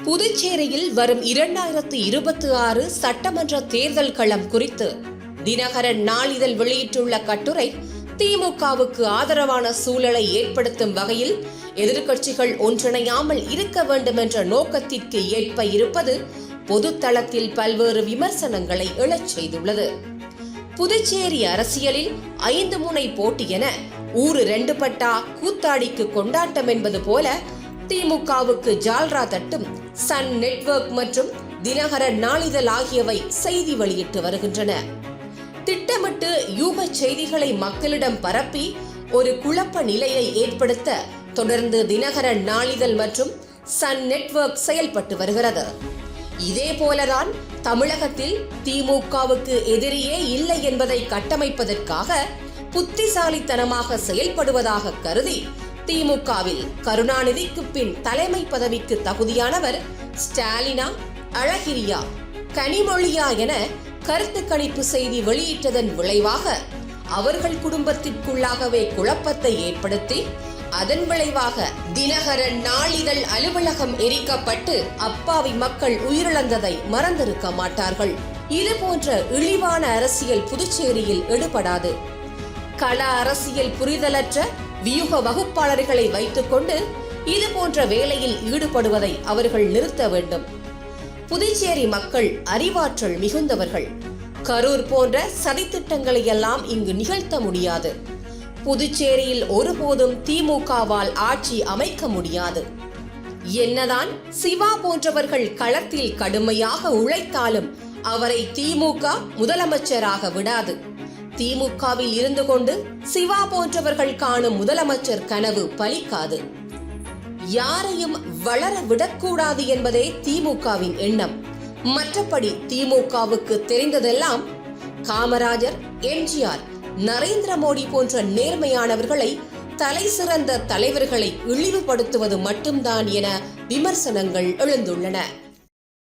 புதுச்சேரியில் வரும் 2026 சட்டமன்ற தேர்தல் களம் குறித்து தினகரன் நாளிதழ் வெளியிட்டுள்ள கட்டுரை திமுகவுக்கு ஆதரவான சூழலை ஏற்படுத்தும் வகையில் எதிர்க்கட்சிகள் ஒன்றிணையாமல் இருக்க வேண்டும் என்ற நோக்கத்திற்கு ஏற்ப இருப்பது பொதுத்தளத்தில் பல்வேறு விமர்சனங்களை எழச் செய்துள்ளது. புதுச்சேரி அரசியலில் 5 முனை போட்டி என ஊரு 2 பட்டா கூத்தாடிக்கு கொண்டாட்டம் என்பது போல திமுகவுக்கு ஜால்ரா தட்டும் சன் நெட்வொர்க் மற்றும் தினகரன் நாளிதழ் ஆகியவை செய்தி வெளியிட்டு வருகின்றன. திட்டமிட்டு யூக செய்திகளை மக்களிடம் பரப்பி ஒரு குழப்ப நிலையை ஏற்படுத்த தொடர்ந்து தினகரன் நாளிதழ் மற்றும் சன் நெட்வொர்க் செயல்பட்டு வருகிறது. இதே போலதான் தமிழகத்தில் திமுகவுக்கு எதிரியே இல்லை என்பதை கட்டமைப்பதற்காக புத்திசாலித்தனமாக செயல்படுவதாக கருதி திமுகவில் கருணாநிதிக்கு பின் தலைமை பதவிக்கு தகுதியானவர் ஸ்டாலினா, அழகிரியா, கனிமொழியா என கருத்து கணிப்பு செய்தி வெளியிட்டதன் விளைவாக அவர்கள் குடும்பத்திற்குள்ளாகவே குழப்பத்தை ஏற்படுத்தி அதன் விளைவாக தினகரன் நாளிதழ் அலுவலகம் எரிக்கப்பட்டு அப்பாவி மக்கள் உயிரிழந்ததை மறந்திருக்க மாட்டார்கள். இது போன்ற இழிவான அரசியல் புதுச்சேரியில் எடுபடாது. கள அரசியல் புரிதலற்ற வியூக வகுப்பாளர்களை வைத்துக் கொண்டு இது போன்ற வேலையில் ஈடுபடுவதை அவர்கள் நிறுத்த வேண்டும். புதுச்சேரி மக்கள் அறிவாற்றல் மிகுந்தவர்கள். கரூர் போன்ற சதித்திட்டங்களை எல்லாம் இங்கு நிகழ்த்த முடியாது. புதுச்சேரியில் ஒருபோதும் திமுகவால் ஆட்சி அமைக்க முடியாது. என்னதான் சிவா போன்றவர்கள் களத்தில் கடுமையாக உழைத்தாலும் அவரை திமுக முதலமைச்சராக விடாது. திமுகவில் இருந்து கொண்டு சிவா போன்றவர்கள் காணும் முதலமைச்சர் கனவு பலிக்காது. யாரையும் வளர விடக்கூடாது என்பதே திமுகவின் எண்ணம். மற்றபடி திமுகவுக்கு தெரிந்ததெல்லாம் காமராஜர், எம்ஜிஆர், நரேந்திர மோடி போன்ற நேர்மையானவர்களை, தலை சிறந்த தலைவர்களை இழிவுபடுத்துவது மட்டும்தான் என விமர்சனங்கள் எழுந்துள்ளன.